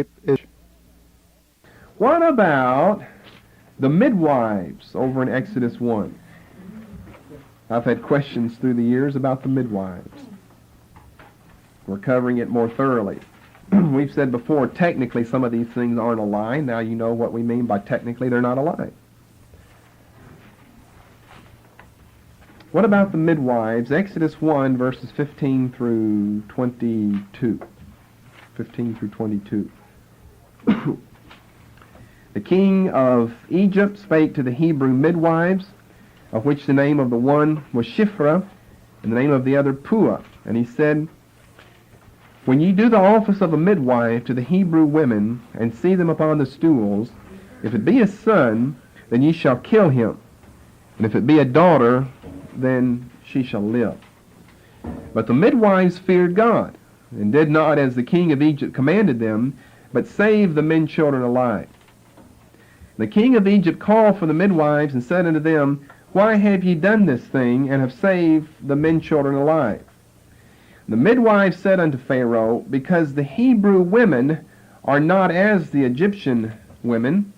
faith is. What about the midwives over in Exodus 1? I've had questions through the years about the midwives. We're covering it more thoroughly. We've said before, technically some of these things aren't a lie. Now you know what we mean by technically they're not a lie. What about the midwives? Exodus 1, verses 15 through 22. 15 through 22. The king of Egypt spake to the Hebrew midwives, of which the name of the one was Shiphrah, and the name of the other Puah. And he said, When ye do the office of a midwife to the Hebrew women, and see them upon the stools, if it be a son, then ye shall kill him. And if it be a daughter, then she shall live. But the midwives feared God, and did not as the king of Egypt commanded them, but saved the men children alive. The king of Egypt called for the midwives, and said unto them, Why have ye done this thing, and have saved the men children alive? The midwives said unto Pharaoh, Because the Hebrew women are not as the Egyptian women,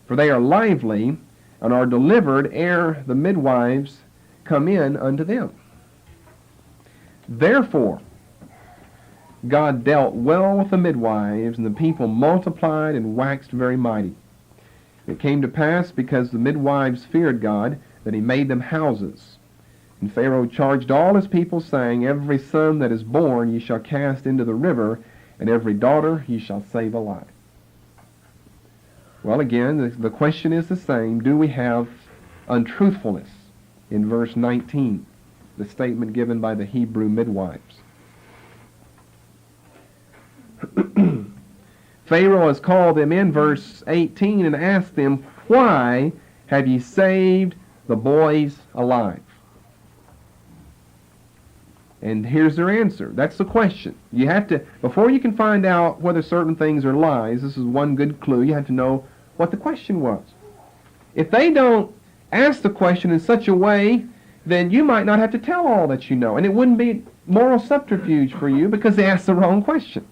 for they are lively, and are delivered ere the midwives come in unto them. Therefore God dealt well with the midwives, and the people multiplied and waxed very mighty. It came to pass, because the midwives feared God, that he made them houses. And Pharaoh charged all his people, saying, Every son that is born ye shall cast into the river, and every daughter ye shall save alive. Well, again, the question is the same. Do we have untruthfulness in verse 19, the statement given by the Hebrew midwives? Pharaoh has called them in verse 18 and asked them, Why have ye saved the boys alive? And here's their answer. That's the question. You have to, before you can find out whether certain things are lies, this is one good clue, you have to know what the question was. If they don't ask the question in such a way, then you might not have to tell all that you know. And it wouldn't be moral subterfuge for you because they asked the wrong question,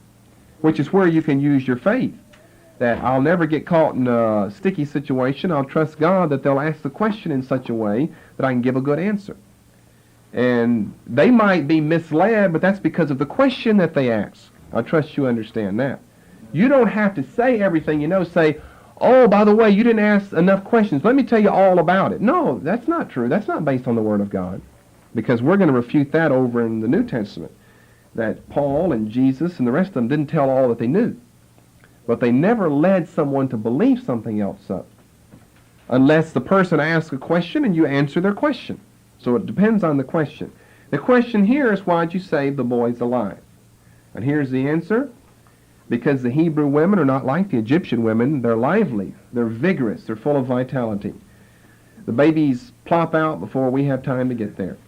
which is where you can use your faith. That I'll never get caught in a sticky situation. I'll trust God that they'll ask the question in such a way that I can give a good answer. And they might be misled, but that's because of the question that they ask. I trust you understand that. You don't have to say everything you know. Say, oh, by the way, you didn't ask enough questions. Let me tell you all about it. No, that's not true. That's not based on the Word of God. Because we're going to refute that over in the New Testament. That Paul and Jesus and the rest of them didn't tell all that they knew. But they never led someone to believe something else up. Unless the person asks a question and you answer their question. So it depends on the question. The question here is, why'd you save the boys alive? And here's the answer. Because the Hebrew women are not like the Egyptian women. They're lively. They're vigorous. They're full of vitality. The babies plop out before we have time to get there.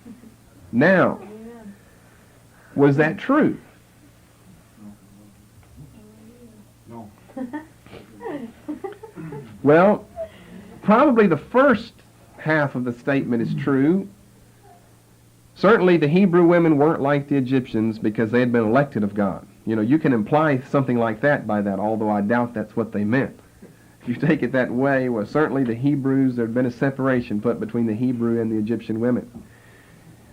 Now, was that true? No. Well, probably the first half of the statement is true. Certainly the Hebrew women weren't like the Egyptians because they had been elected of God. You know, you can imply something like that by that, although I doubt that's what they meant. If you take it that way, well, certainly the Hebrews, there had been a separation put between the Hebrew and the Egyptian women.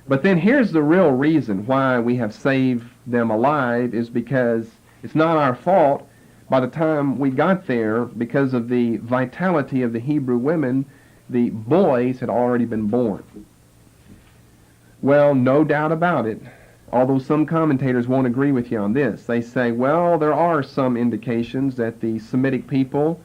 But then here's the real reason why we have saved them alive is because it's not our fault. By the time we got there, because of the vitality of the Hebrew women, the boys had already been born. Well, no doubt about it. Although some commentators won't agree with you on this. They say, well, there are some indications that the Semitic people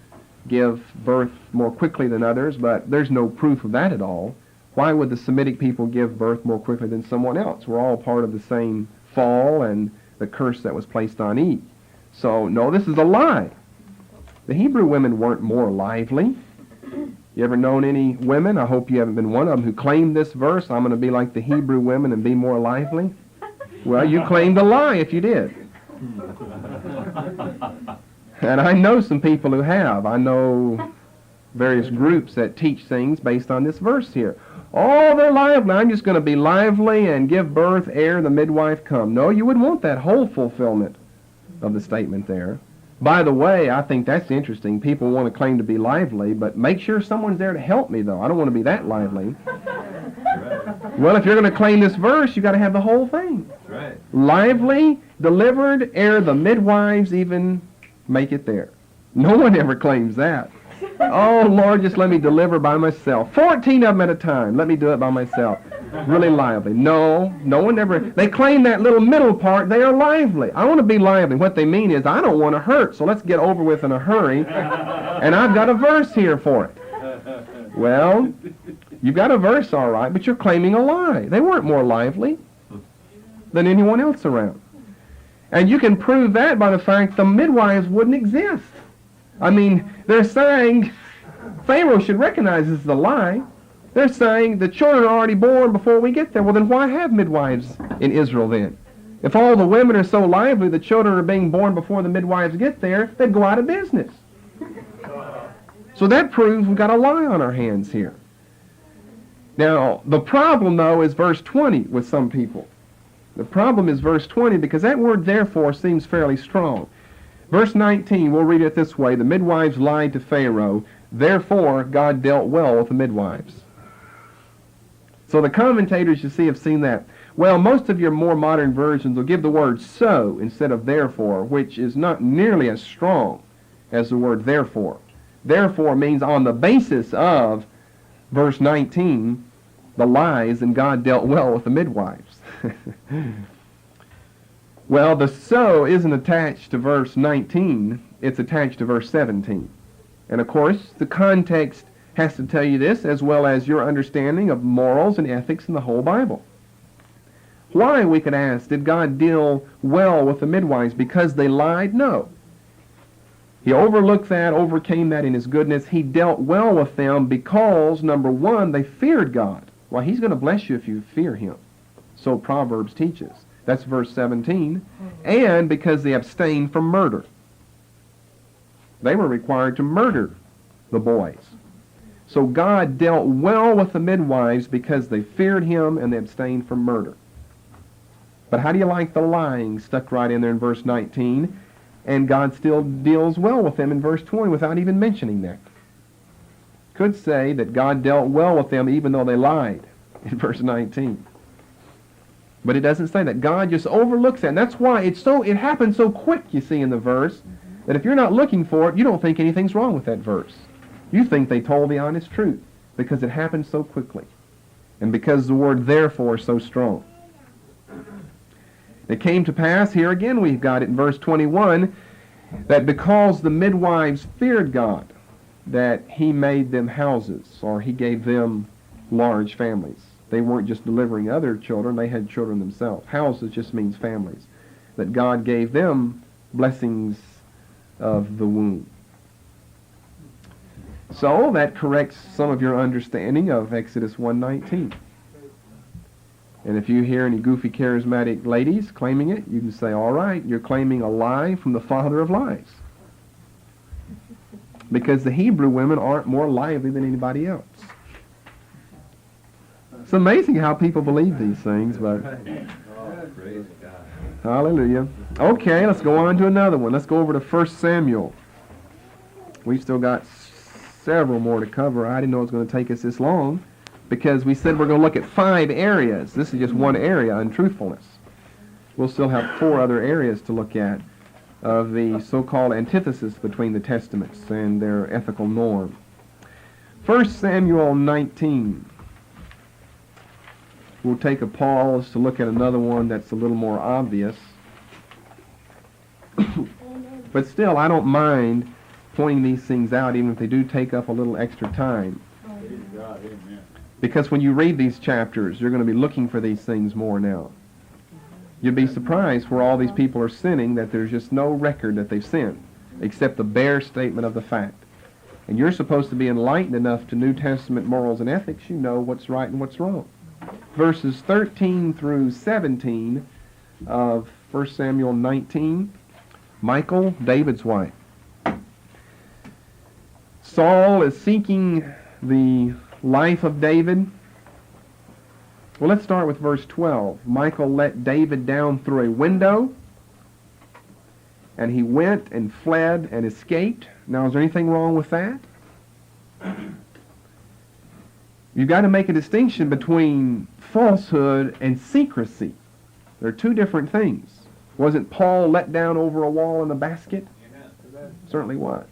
give birth more quickly than others, but there's no proof of that at all. Why would the Semitic people give birth more quickly than someone else? We're all part of the same fall and the curse that was placed on Eve. So, no, this is a lie. The Hebrew women weren't more lively. You ever known any women, I hope you haven't been one of them, who claimed this verse, I'm going to be like the Hebrew women and be more lively? Well, you claimed a lie if you did. And I know some people who have. I know various groups that teach things based on this verse here. Oh, they're lively. I'm just going to be lively and give birth ere the midwife come. No, you wouldn't want that whole fulfillment of the statement there. By the way, I think that's interesting. People want to claim to be lively, but make sure someone's there to help me, though. I don't want to be that lively. Well, if you're going to claim this verse, you got to have the whole thing. Right. Lively, delivered, ere the midwives even make it there. No one ever claims that. Oh, Lord, just let me deliver by myself. 14 of them at a time. Let me do it by myself. Really lively. No one ever. They claim that little middle part. They are lively. I want to be lively. What they mean is, I don't want to hurt, so let's get over with in a hurry. And I've got a verse here for it. Well, you've got a verse, all right, but you're claiming a lie. They weren't more lively than anyone else around. And you can prove that by the fact the midwives wouldn't exist. I mean, they're saying Pharaoh should recognize this is a lie. They're saying the children are already born before we get there. Well, then why have midwives in Israel then? If all the women are so lively, the children are being born before the midwives get there, they'd go out of business. So that proves we've got a lie on our hands here. Now, the problem, though, is verse 20 with some people. The problem is verse 20 because that word therefore seems fairly strong. Verse 19, we'll read it this way. The midwives lied to Pharaoh. Therefore, God dealt well with the midwives. So the commentators, you see, have seen that. Well, most of your more modern versions will give the word so instead of therefore, which is not nearly as strong as the word therefore. Therefore means on the basis of verse 19, the lies, and God dealt well with the midwives. Well, the so isn't attached to verse 19, it's attached to verse 17. And of course, the context has to tell you this, as well as your understanding of morals and ethics in the whole Bible. Why, we could ask, did God deal well with the midwives? Because they lied? No. He overlooked that, overcame that in his goodness. He dealt well with them because, number one, they feared God. Well, he's going to bless you if you fear him. So Proverbs teaches. That's verse 17. And because they abstained from murder. They were required to murder the boys. So God dealt well with the midwives because they feared him and they abstained from murder. But how do you like the lying stuck right in there in verse 19? And God still deals well with them in verse 20 without even mentioning that. Could say that God dealt well with them even though they lied in verse 19. But it doesn't say that. God just overlooks that. And that's why it happens so quick, you see, in the verse, that if you're not looking for it, you don't think anything's wrong with that verse. You think they told the honest truth because it happened so quickly. And because the word therefore is so strong. It came to pass, here again we've got it in verse 21, that because the midwives feared God, that he made them houses, or he gave them large families. They weren't just delivering other children, they had children themselves. Houses just means families. That God gave them blessings of the womb. So that corrects some of your understanding of Exodus 1:19. And if you hear any goofy charismatic ladies claiming it, you can say, all right, you're claiming a lie from the father of lies. Because the Hebrew women aren't more lively than anybody else. It's amazing how people believe these things, but Praise God. hallelujah. Okay, let's go on to another one. Let's go over to 1 Samuel. We've still got several more to cover. I didn't know it was going to take us this long because we said we're going to look at 5 areas. This is just one area, untruthfulness. We'll still have 4 other areas to look at of the so-called antithesis between the Testaments and their ethical norm. 1 Samuel 19. We'll take a pause to look at another one that's a little more obvious. But still, I don't mind pointing these things out, even if they do take up a little extra time. Praise God. Amen. Because when you read these chapters, you're going to be looking for these things more now. You'll be surprised where all these people are sinning, that there's just no record that they've sinned, except the bare statement of the fact. And you're supposed to be enlightened enough to New Testament morals and ethics, you know what's right and what's wrong. Verses 13 through 17 of 1 Samuel 19, Michal, David's wife. Saul is seeking the life of David. Well, let's start with verse 12. Michal let David down through a window, and he went and fled and escaped. Now, is there anything wrong with that? You've got to make a distinction between falsehood and secrecy. They're two different things. Wasn't Paul let down over a wall in a basket? Certainly was.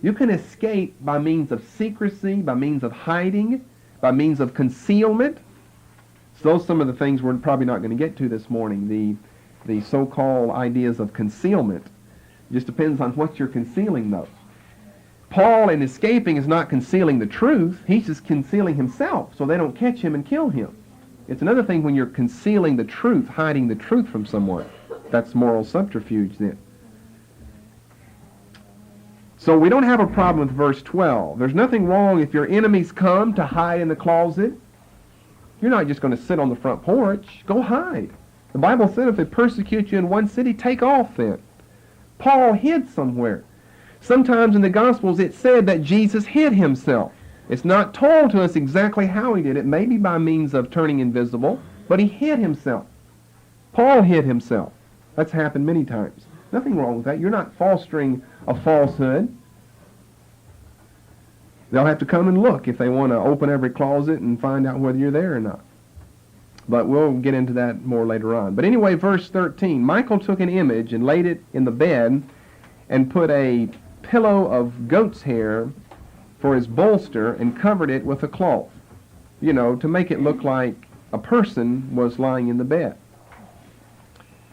You can escape by means of secrecy, by means of hiding, by means of concealment. So those are some of the things we're probably not going to get to this morning, the so-called ideas of concealment. It just depends on what you're concealing, though. Paul, in escaping, is not concealing the truth. He's just concealing himself so they don't catch him and kill him. It's another thing when you're concealing the truth, hiding the truth from someone. That's moral subterfuge then. So we don't have a problem with verse 12. There's nothing wrong if your enemies come to hide in the closet. You're not just going to sit on the front porch. Go hide. The Bible said if they persecute you in one city, take off then. Paul hid somewhere. Sometimes in the Gospels it said that Jesus hid himself. It's not told to us exactly how he did it, maybe by means of turning invisible, but he hid himself. Paul hid himself. That's happened many times. Nothing wrong with that. You're not fostering a falsehood. They'll have to come and look if they want to open every closet and find out whether you're there or not. But we'll get into that more later on. But anyway, verse 13, Michael took an image and laid it in the bed and put a pillow of goat's hair for his bolster and covered it with a cloth, to make it look like a person was lying in the bed.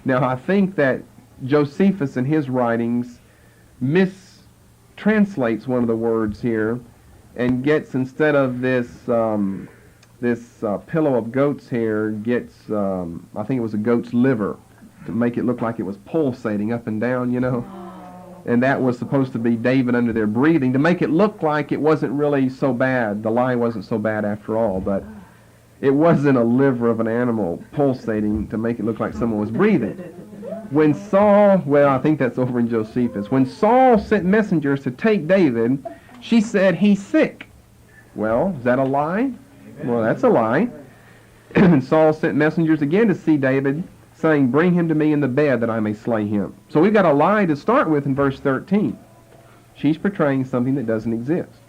Now, I think that Josephus in his writings mistranslates one of the words here and gets, instead of this pillow of goat's hair, gets, I think it was a goat's liver, to make it look like it was pulsating up and down, And that was supposed to be David under there breathing, to make it look like it wasn't really so bad. The lie wasn't so bad after all, but it wasn't a liver of an animal pulsating to make it look like someone was breathing. When Saul, I think that's over in Josephus, when Saul sent messengers to take David, she said, he's sick. Well, is that a lie? Well, that's a lie. And Saul sent messengers again to see David, saying, bring him to me in the bed that I may slay him. So we've got a lie to start with in verse 13. She's portraying something that doesn't exist.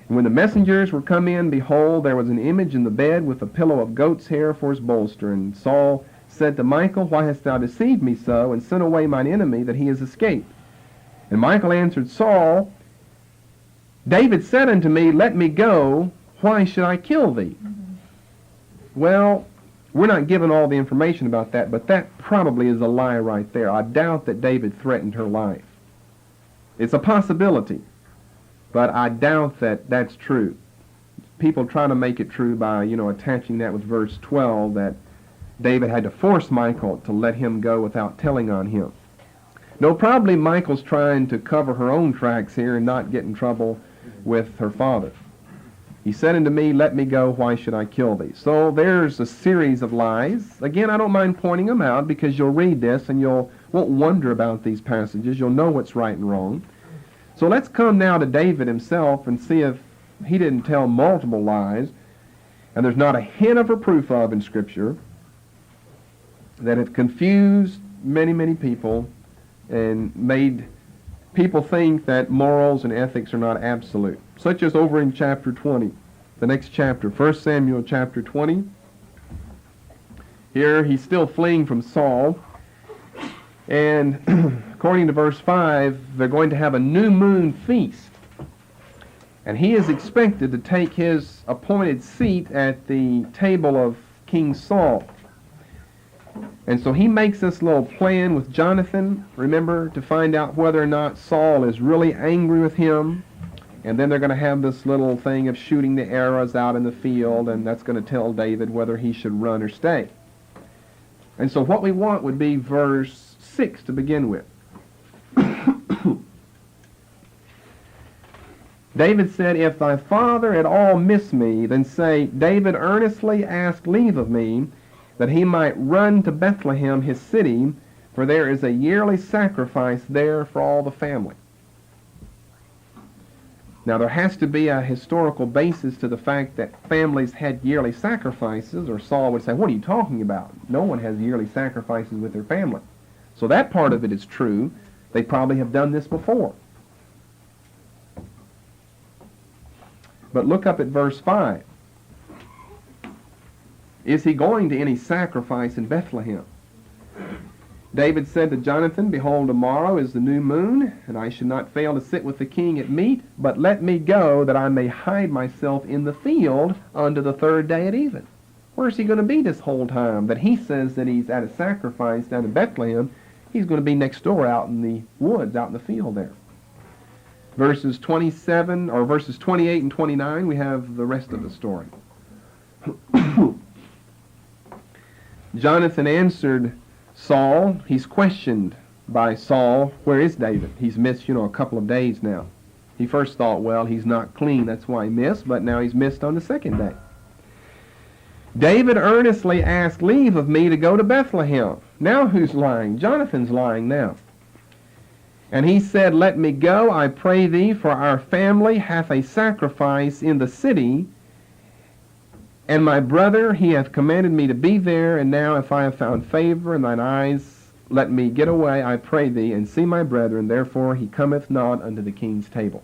And when the messengers were come in, behold, there was an image in the bed with a pillow of goat's hair for his bolster. And Saul said to Michael, why hast thou deceived me so, and sent away mine enemy that he is escaped? And Michael answered Saul, David said unto me, let me go, why should I kill thee? Well, we're not given all the information about that, but that probably is a lie right there. I doubt that David threatened her life. It's a possibility, but I doubt that that's true. People try to make it true by, attaching that with verse 12, that David had to force Michal to let him go without telling on him. No, probably Michal's trying to cover her own tracks here and not get in trouble with her father. He said unto me, let me go, why should I kill thee? So there's a series of lies. Again, I don't mind pointing them out because you'll read this and won't wonder about these passages. You'll know what's right and wrong. So let's come now to David himself and see if he didn't tell multiple lies, and there's not a hint of a proof of in Scripture, that have confused many, many people and made people think that morals and ethics are not absolute. Such as over in chapter 20, the next chapter, 1 Samuel chapter 20. Here he's still fleeing from Saul. And according to verse 5, they're going to have a new moon feast. And he is expected to take his appointed seat at the table of King Saul. And so he makes this little plan with Jonathan, remember, to find out whether or not Saul is really angry with him. And then they're going to have this little thing of shooting the arrows out in the field, and that's going to tell David whether he should run or stay. And so what we want would be verse 6 to begin with. David said, if thy father at all miss me, then say, David earnestly asked leave of me, that he might run to Bethlehem his city, for there is a yearly sacrifice there for all the family. Now there has to be a historical basis to the fact that families had yearly sacrifices, or Saul would say, what are you talking about? No one has yearly sacrifices with their family. So that part of it is true. They probably have done this before. But look up at verse 5. Is he going to any sacrifice in Bethlehem? David said to Jonathan, behold, tomorrow is the new moon, and I should not fail to sit with the king at meat, but let me go that I may hide myself in the field unto the third day at even. Where's he going to be this whole time that he says that he's at a sacrifice down in Bethlehem? He's going to be next door out in the woods, out in the field there. Verses 28 and 29, we have the rest of the story. Jonathan answered Saul. He's questioned by Saul, where is David? He's missed, a couple of days now. He first thought, well, he's not clean, that's why he missed, but now he's missed on the second day. David earnestly asked leave of me to go to Bethlehem. Now who's lying? Jonathan's lying now. And he said, let me go, I pray thee, for our family hath a sacrifice in the city, and my brother, he hath commanded me to be there, and now if I have found favor in thine eyes, let me get away, I pray thee, and see my brethren, therefore he cometh not unto the king's table.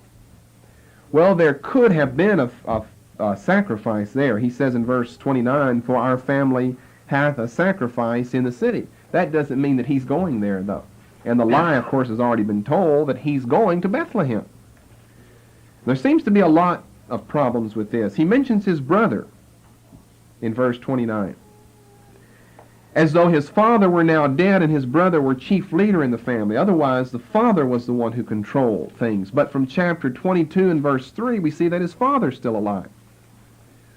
Well, there could have been a sacrifice there. He says in verse 29, for our family hath a sacrifice in the city. That doesn't mean that he's going there, though. And the lie, of course, has already been told that he's going to Bethlehem. There seems to be a lot of problems with this. He mentions his brother in verse 29, as though his father were now dead and his brother were chief leader in the family. Otherwise, the father was the one who controlled things. But from chapter 22 and verse 3, we see that his father's still alive.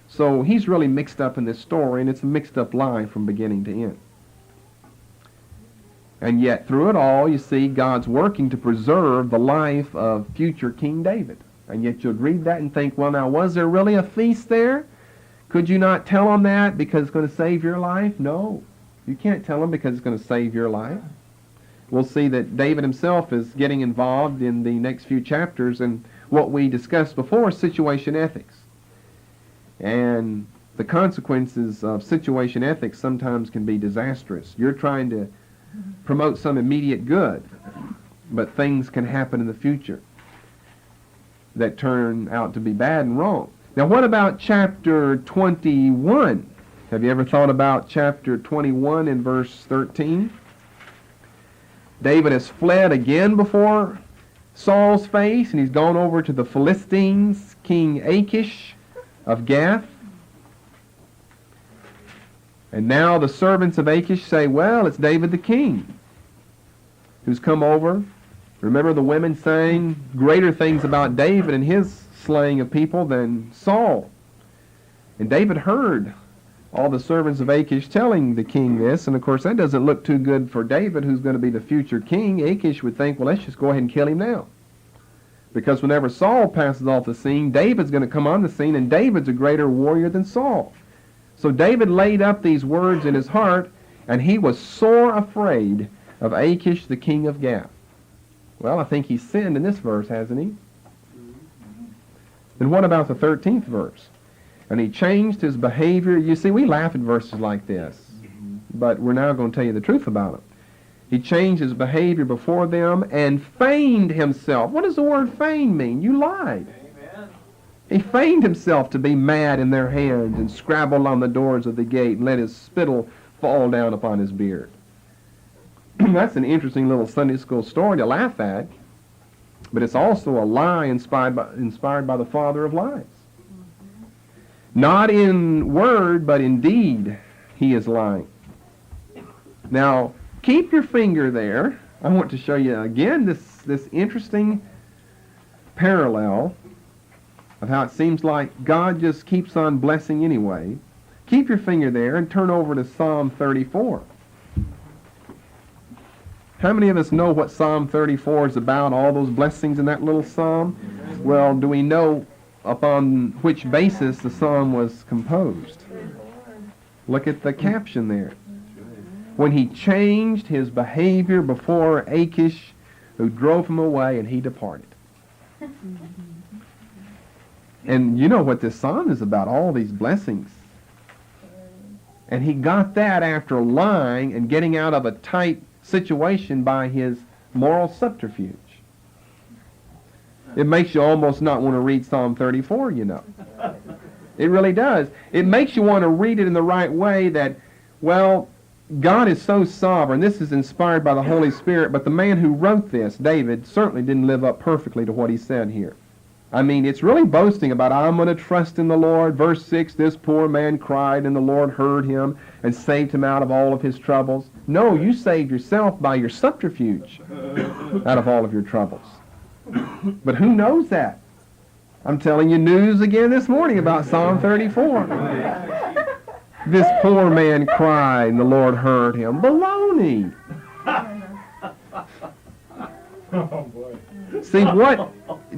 So he's really mixed up in this story, and it's a mixed up lie from beginning to end. And yet, through it all, you see God's working to preserve the life of future King David. And yet you'll read that and think, well, now, was there really a feast there? Could you not tell them that because it's going to save your life? No. You can't tell them because it's going to save your life. We'll see that David himself is getting involved in the next few chapters in what we discussed before, situation ethics. And the consequences of situation ethics sometimes can be disastrous. You're trying to promote some immediate good, but things can happen in the future that turn out to be bad and wrong. Now, what about chapter 21? Have you ever thought about chapter 21 in verse 13? David has fled again before Saul's face, and he's gone over to the Philistines, King Achish of Gath. And now the servants of Achish say, well, it's David the king who's come over. Remember the women saying greater things about David and his slaying of people than Saul. And David heard all the servants of Achish telling the king this, and of course that doesn't look too good for David, who's going to be the future king. Achish would think, well, let's just go ahead and kill him now. Because whenever Saul passes off the scene, David's going to come on the scene, and David's a greater warrior than Saul. So David laid up these words in his heart, and he was sore afraid of Achish, the king of Gath. Well, I think he's sinned in this verse, hasn't he? Then what about the 13th verse? And he changed his behavior. You see, we laugh at verses like this, but we're now going to tell you the truth about it. He changed his behavior before them and feigned himself. What does the word feign mean? You lied. Amen. He feigned himself to be mad in their hands and scrabbled on the doors of the gate and let his spittle fall down upon his beard. That's an interesting little Sunday school story to laugh at, but it's also a lie inspired by the father of lies. Not in word, but in deed, he is lying. Now, keep your finger there. I want to show you again this interesting parallel of how it seems like God just keeps on blessing anyway. Keep your finger there and turn over to Psalm 34. How many of us know what Psalm 34 is about, all those blessings in that little psalm? Well, do we know upon which basis the psalm was composed? Look at the caption there. When he changed his behavior before Achish, who drove him away, and he departed. And you know what this psalm is about, all these blessings. And he got that after lying and getting out of a tight situation by his moral subterfuge. It makes you almost not want to read Psalm 34, you know. It really does. It makes you want to read it in the right way that, well, God is so sovereign. This is inspired by the Holy Spirit, but the man who wrote this, David, certainly didn't live up perfectly to what he said here. I mean, it's really boasting about, I'm going to trust in the Lord. Verse 6, this poor man cried, and the Lord heard him and saved him out of all of his troubles. No, you saved yourself by your subterfuge out of all of your troubles. But who knows that? I'm telling you news again this morning about Psalm 34. This poor man cried, and the Lord heard him. Baloney! Oh, boy. See, what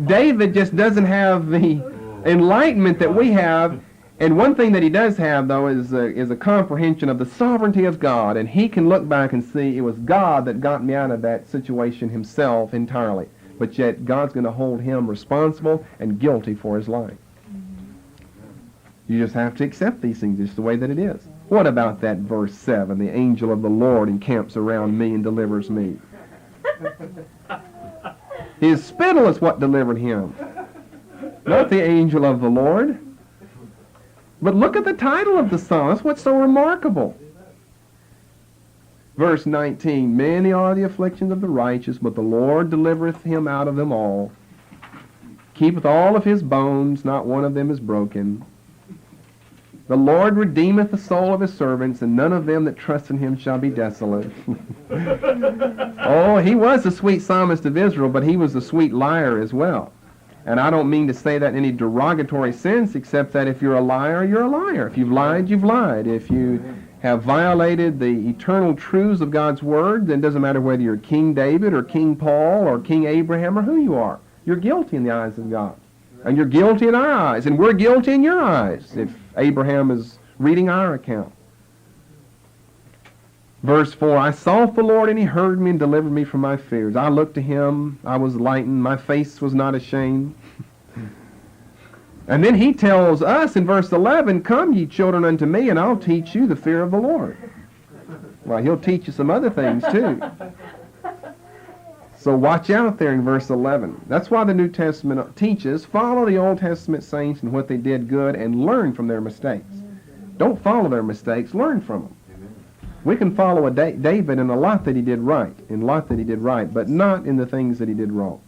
David just doesn't have the enlightenment that we have, and one thing that he does have, though, is a comprehension of the sovereignty of God, and he can look back and see it was God that got me out of that situation himself entirely, but yet God's going to hold him responsible and guilty for his life. You just have to accept these things just the way that it is. What about that verse 7? The angel of the Lord encamps around me and delivers me. His spittle is what delivered him, not the angel of the Lord. But look at the title of the psalm. That's what's so remarkable. Verse 19, many are the afflictions of the righteous, but the Lord delivereth him out of them all. Keepeth all of his bones, not one of them is broken. The Lord redeemeth the soul of his servants, and none of them that trust in him shall be desolate. Oh, he was the sweet psalmist of Israel, but he was a sweet liar as well. And I don't mean to say that in any derogatory sense, except that if you're a liar, you're a liar. If you've lied, you've lied. If you have violated the eternal truths of God's Word, then it doesn't matter whether you're King David or King Paul or King Abraham or who you are. You're guilty in the eyes of God. And you're guilty in our eyes, and we're guilty in your eyes if Abraham is reading our account. Verse 4, I sought the Lord, and he heard me and delivered me from my fears. I looked to him, I was lightened, my face was not ashamed. And then he tells us in verse 11, come ye children unto me, and I'll teach you the fear of the Lord. Well, he'll teach you some other things too. So watch out there in verse 11. That's why the New Testament teaches, follow the Old Testament saints and what they did good and learn from their mistakes. Don't follow their mistakes, learn from them. We can follow David in a lot that he did right, but not in the things that he did wrong.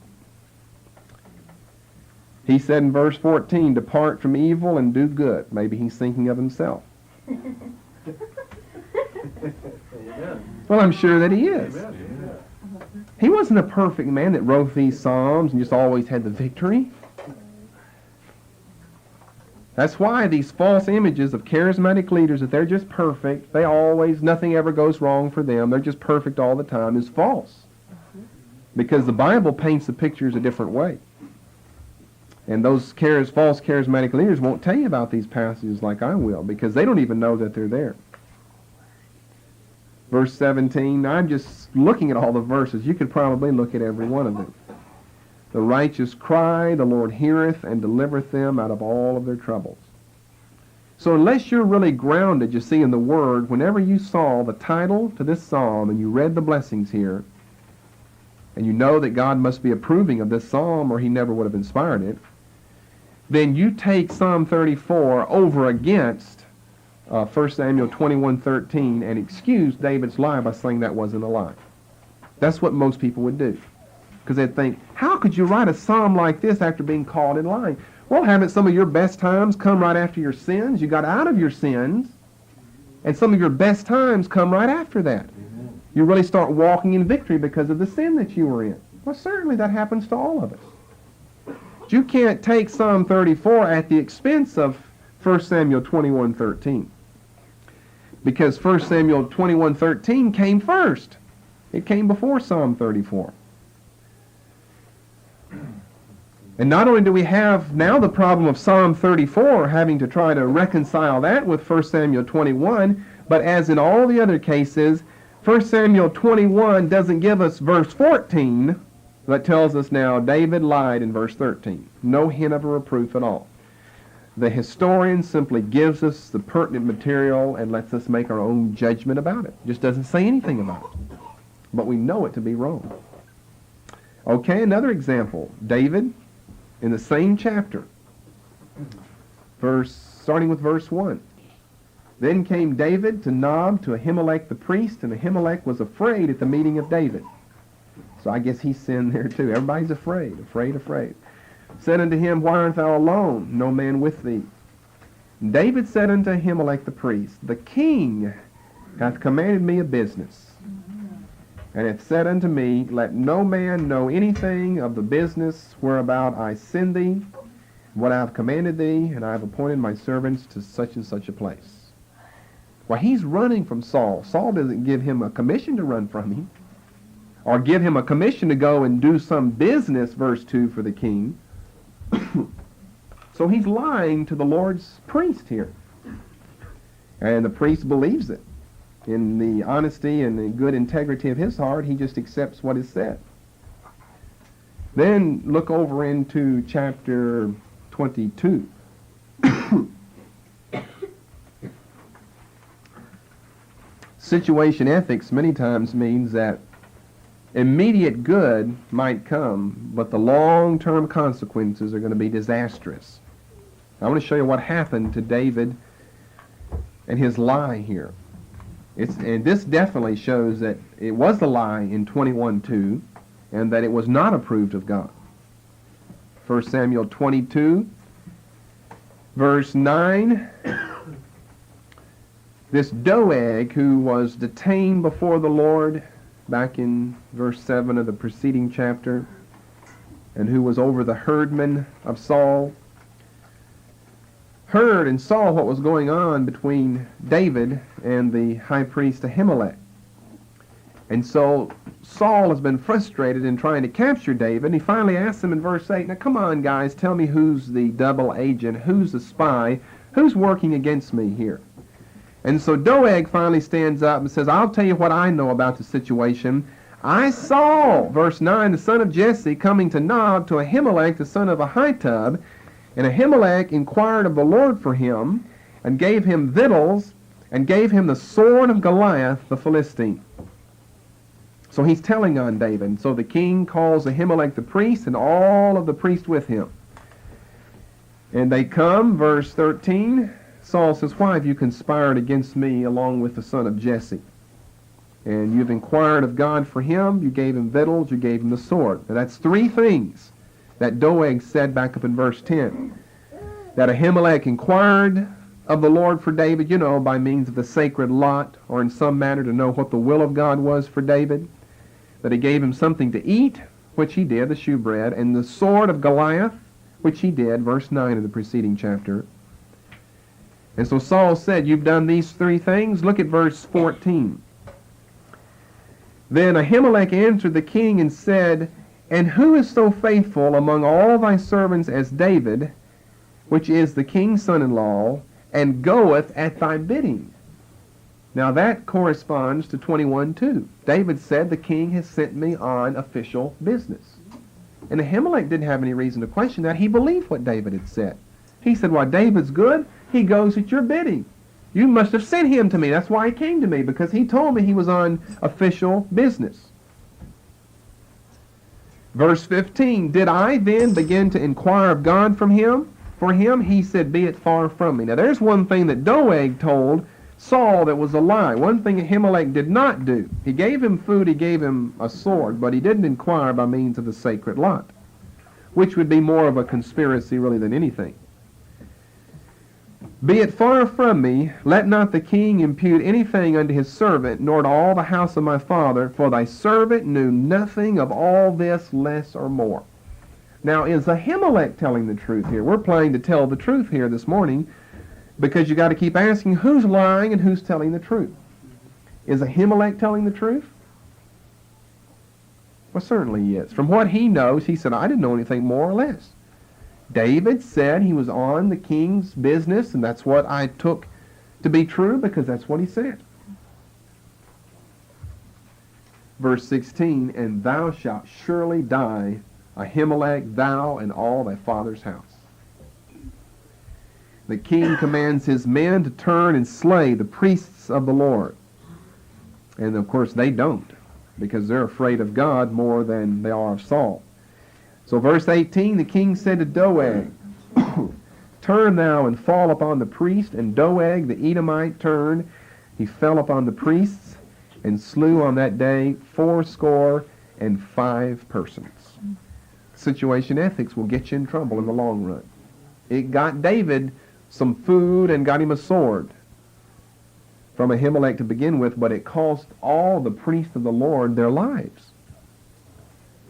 He said in verse 14, depart from evil and do good. Maybe he's thinking of himself. Well, I'm sure that he is. He wasn't a perfect man that wrote these psalms and just always had the victory. That's why these false images of charismatic leaders, that they're just perfect, they always, nothing ever goes wrong for them, they're just perfect all the time, is false. Because the Bible paints the pictures a different way. And those false charismatic leaders won't tell you about these passages like I will, because they don't even know that they're there. Verse 17, I'm just looking at all the verses. You could probably look at every one of them. The righteous cry, the Lord heareth, and delivereth them out of all of their troubles. So unless you're really grounded, you see, in the Word, whenever you saw the title to this psalm and you read the blessings here, and you know that God must be approving of this psalm or he never would have inspired it, then you take Psalm 34 over against 1 Samuel 21:13 and excuse David's lie by saying that wasn't a lie. That's what most people would do. Because they'd think, how could you write a psalm like this after being caught in lying? Well, haven't some of your best times come right after your sins? You got out of your sins, and some of your best times come right after that. You really start walking in victory because of the sin that you were in. Well, certainly that happens to all of us. But you can't take Psalm 34 at the expense of 1 Samuel 21:13. Because 1 Samuel 21:13 came first. It came before Psalm 34. And not only do we have now the problem of Psalm 34, having to try to reconcile that with 1 Samuel 21, but as in all the other cases, 1 Samuel 21 doesn't give us verse 14 that tells us now David lied in verse 13. No hint of a reproof at all. The historian simply gives us the pertinent material and lets us make our own judgment about it. Just doesn't say anything about it. but we know it to be wrong. Okay, another example. David, in the same chapter, starting with verse 1. Then came David to Nob to Ahimelech the priest, and Ahimelech was afraid at the meeting of David. So I guess he sinned there too. Everybody's afraid. Said unto him, Why art thou alone, no man with thee? And David said unto Ahimelech the priest, The king hath commanded me a business, and hath said unto me, Let no man know anything of the business whereabout I send thee, what I have commanded thee, and I have appointed my servants to such and such a place. Well, he's running from Saul. Saul doesn't give him a commission to run from him, or give him a commission to go and do some business, verse 2, for the king. So he's lying to the Lord's priest here. And the priest believes it. In the honesty and the good integrity of his heart, he just accepts what is said. Then look over into chapter 22. Situation ethics many times means that immediate good might come, but the long-term consequences are going to be disastrous. I want to show you what happened to David and his lie here. And this definitely shows that it was a lie in 21:2, and that it was not approved of God. 1 Samuel 22, verse 9. This Doeg, who was detained before the Lord back in verse 7 of the preceding chapter, and who was over the herdmen of Saul, heard and saw what was going on between David and the high priest Ahimelech. And so Saul has been frustrated in trying to capture David, and he finally asks him in verse 8, Now come on, guys, tell me who's the double agent, who's the spy, who's working against me here. And so Doeg finally stands up and says, I'll tell you what I know about the situation. I saw, verse 9, the son of Jesse coming to Nob to Ahimelech, the son of Ahitub, and Ahimelech inquired of the Lord for him, and gave him victuals, and gave him the sword of Goliath the Philistine. So he's telling on David. And so the king calls Ahimelech the priest, and all of the priests with him. And they come, verse 13, Saul says, Why have you conspired against me along with the son of Jesse? And you've inquired of God for him, you gave him victuals, you gave him the sword. Now that's three things that Doeg said back up in verse 10. That Ahimelech inquired of the Lord for David, by means of the sacred lot, or in some manner to know what the will of God was for David. That he gave him something to eat, which he did, the shewbread, and the sword of Goliath, which he did, verse 9 of the preceding chapter. And so Saul said, You've done these three things. Look at verse 14. Then Ahimelech answered the king and said, And who is so faithful among all thy servants as David, which is the king's son-in-law, and goeth at thy bidding? Now that corresponds to 21:2. David said, The king has sent me on official business. And Ahimelech didn't have any reason to question that. He believed what David had said. He said, Well, David's good. He goes at your bidding. You must have sent him to me. That's why he came to me, because he told me he was on official business. Verse 15, Did I then begin to inquire of God from him? For him, he said, Be it far from me. Now there's one thing that Doeg told Saul that was a lie. One thing Ahimelech did not do. He gave him food, he gave him a sword, but he didn't inquire by means of the sacred lot, which would be more of a conspiracy really than anything. Be it far from me, let not the king impute anything unto his servant, nor to all the house of my father, for thy servant knew nothing of all this, less or more. Now, is Ahimelech telling the truth here? We're planning to tell the truth here this morning, because you got to keep asking who's lying and who's telling the truth. Is Ahimelech telling the truth? Well, certainly he is. From what he knows, he said, I didn't know anything more or less. David said he was on the king's business, and that's what I took to be true, because that's what he said. Verse 16, And thou shalt surely die, Ahimelech, thou and all thy father's house. The king commands his men to turn and slay the priests of the Lord. And of course they don't. because they're afraid of God more than they are of Saul. So verse 18, the king said to Doeg, turn thou and fall upon the priest. And Doeg the Edomite turned. He fell upon the priests and slew on that day 75 persons. Situation ethics will get you in trouble in the long run. It got David some food and got him a sword from Ahimelech to begin with, but it cost all the priests of the Lord their lives.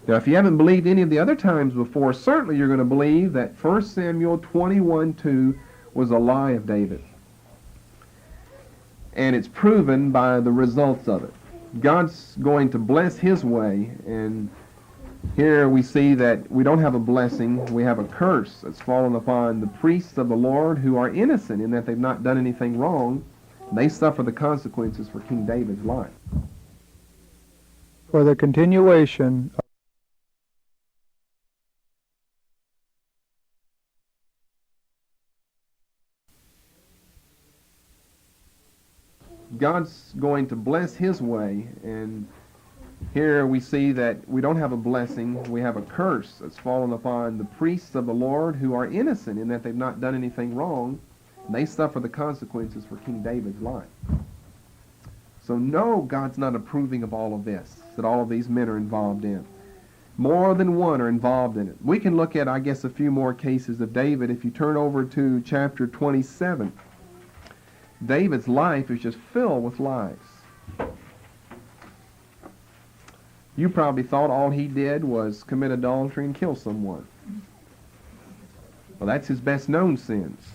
Now, if you haven't believed any of the other times before, certainly you're going to believe that 1 Samuel 21:2 was a lie of David. And it's proven by the results of it. God's going to bless his way, and here we see that we don't have a blessing, we have a curse that's fallen upon the priests of the Lord who are innocent in that they've not done anything wrong. They suffer the consequences for King David's life. For the continuation God's going to bless his way, and here we see that we don't have a blessing, we have a curse that's fallen upon the priests of the Lord who are innocent in that they've not done anything wrong. They suffer the consequences for King David's life. So no, God's not approving of all of this, that all of these men are involved in. More than one are involved in it. We can look at, I guess, a few more cases of David. If you turn over to chapter 27, David's life is just filled with lies. You probably thought all he did was commit adultery and kill someone. Well, that's his best known sins.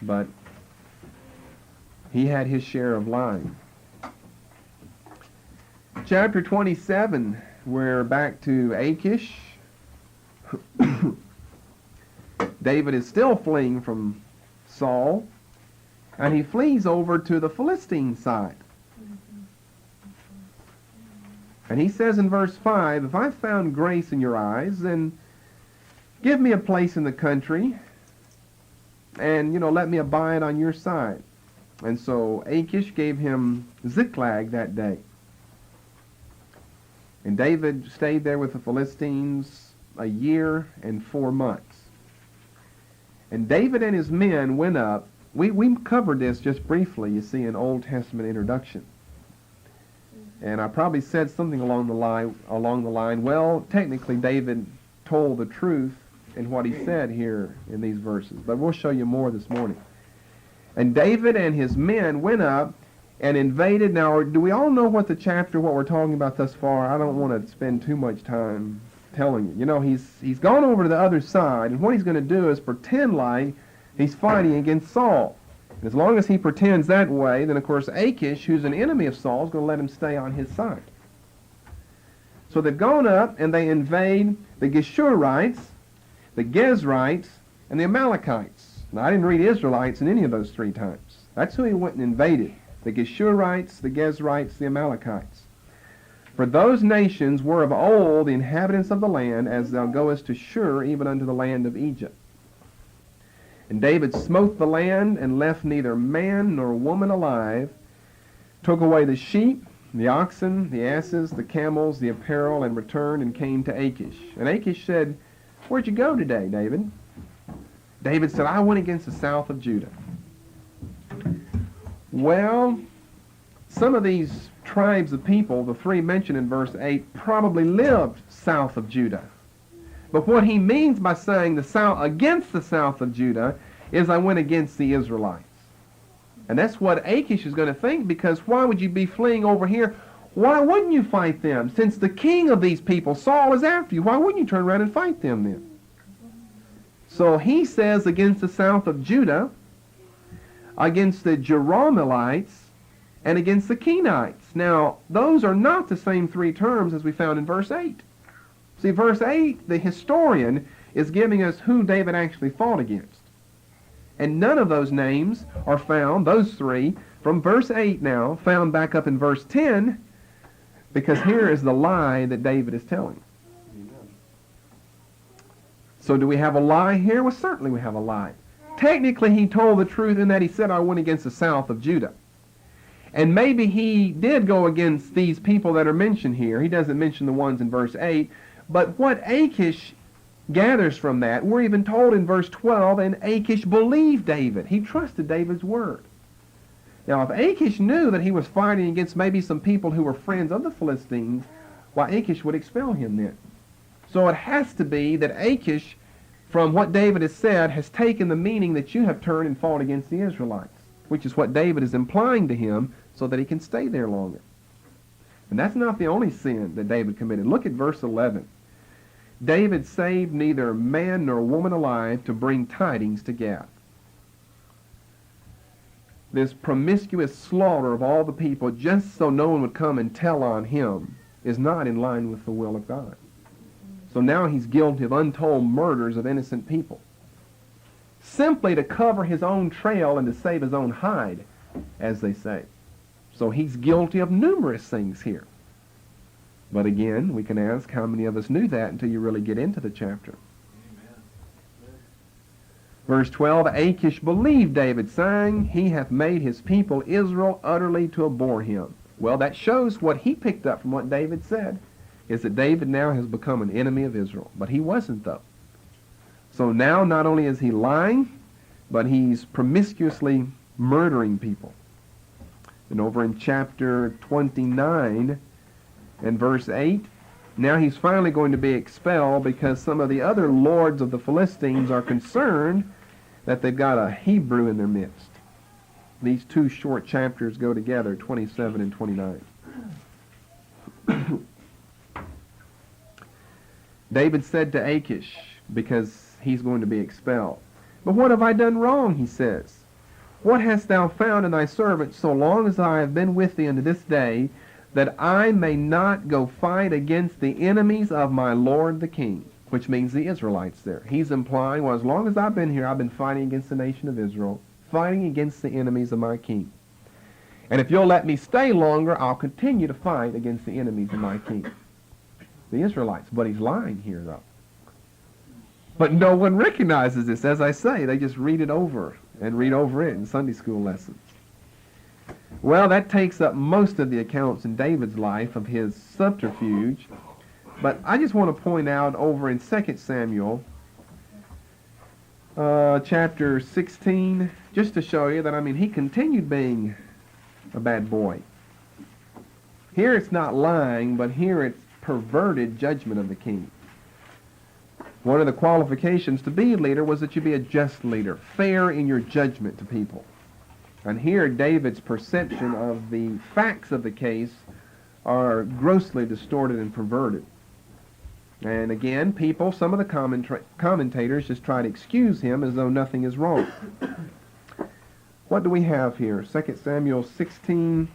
But he had his share of lying. Chapter 27, we're back to Achish. David is still fleeing from Saul, and he flees over to the Philistine side. And he says in verse 5, if I've found grace in your eyes, then give me a place in the country, and, let me abide on your side. And so Achish gave him Ziklag that day. And David stayed there with the Philistines a year and 4 months. And David and his men went up. We covered this just briefly, you see, in Old Testament introduction. And I probably said something along the line, well, technically David told the truth in what he said here in these verses. But we'll show you more this morning. And David and his men went up and invaded. Now, do we all know what we're talking about thus far? I don't want to spend too much time telling you. He's gone over to the other side, and what he's going to do is pretend like he's fighting against Saul. And as long as he pretends that way, then of course Achish, who's an enemy of Saul, is going to let him stay on his side. So they've gone up and they invade the Geshurites, the Gezrites, and the Amalekites. Now, I didn't read Israelites in any of those 3 times. That's who he went and invaded. The Geshurites, the Gezrites, the Amalekites. For those nations were of old the inhabitants of the land, as thou goest to Shur, even unto the land of Egypt. And David smote the land, and left neither man nor woman alive, took away the sheep, the oxen, the asses, the camels, the apparel, and returned and came to Achish. And Achish said, where'd you go today, David? David said, I went against the south of Judah. Well, some of these tribes of people, the 3 mentioned in verse 8, probably lived south of Judah. But what he means by saying against the south of Judah is I went against the Israelites. And that's what Achish is going to think, because why would you be fleeing over here? Why wouldn't you fight them? Since the king of these people, Saul, is after you, why wouldn't you turn around and fight them then? So he says against the south of Judah, against the Jerahmeelites, and against the Kenites. Now, those are not the same 3 terms as we found in verse 8. See, verse 8, the historian is giving us who David actually fought against. And none of those names are found, those 3, from verse 8 now, found back up in verse 10, because here is the lie that David is telling. So do we have a lie here? Well, certainly we have a lie. Technically, he told the truth in that he said, I went against the south of Judah. And maybe he did go against these people that are mentioned here. He doesn't mention the ones in verse 8. But what Achish gathers from that, we're even told in verse 12, and Achish believed David. He trusted David's word. Now, if Achish knew that he was fighting against maybe some people who were friends of the Philistines, why, Achish would expel him then. So it has to be that Achish, from what David has said, has taken the meaning that you have turned and fought against the Israelites, which is what David is implying to him so that he can stay there longer. And that's not the only sin that David committed. Look at verse 11. David saved neither man nor woman alive to bring tidings to Gath. This promiscuous slaughter of all the people just so no one would come and tell on him is not in line with the will of God. So now he's guilty of untold murders of innocent people, simply to cover his own trail and to save his own hide, as they say. So he's guilty of numerous things here. But again, we can ask how many of us knew that until you really get into the chapter. Verse 12, Achish believed David, saying, He hath made his people Israel utterly to abhor him. Well, that shows what he picked up from what David said, is that David now has become an enemy of Israel. But he wasn't, though. So now not only is he lying, but he's promiscuously murdering people. And over in chapter 29 and verse 8, now he's finally going to be expelled because some of the other lords of the Philistines are concerned that they've got a Hebrew in their midst. These two short chapters go together, 27 and 29. David said to Achish, because he's going to be expelled, But what have I done wrong, he says. What hast thou found in thy servant so long as I have been with thee unto this day, that I may not go fight against the enemies of my Lord the king? Which means the Israelites there. He's implying, well, as long as I've been here, I've been fighting against the nation of Israel, fighting against the enemies of my king. And if you'll let me stay longer, I'll continue to fight against the enemies of my king. The Israelites. But he's lying here, though. But no one recognizes this. As I say, they just read it over and read over it in Sunday school lessons. Well, that takes up most of the accounts in David's life of his subterfuge. But I just want to point out over in 2 Samuel, chapter 16, just to show you that, I mean, he continued being a bad boy. Here it's not lying, but here it's perverted judgment of the king. One of the qualifications to be a leader was that you be a just leader, fair in your judgment to people. And here David's perception of the facts of the case are grossly distorted and perverted. And again, people, some of the commentators just try to excuse him as though nothing is wrong. What do we have here? 2 Samuel 16.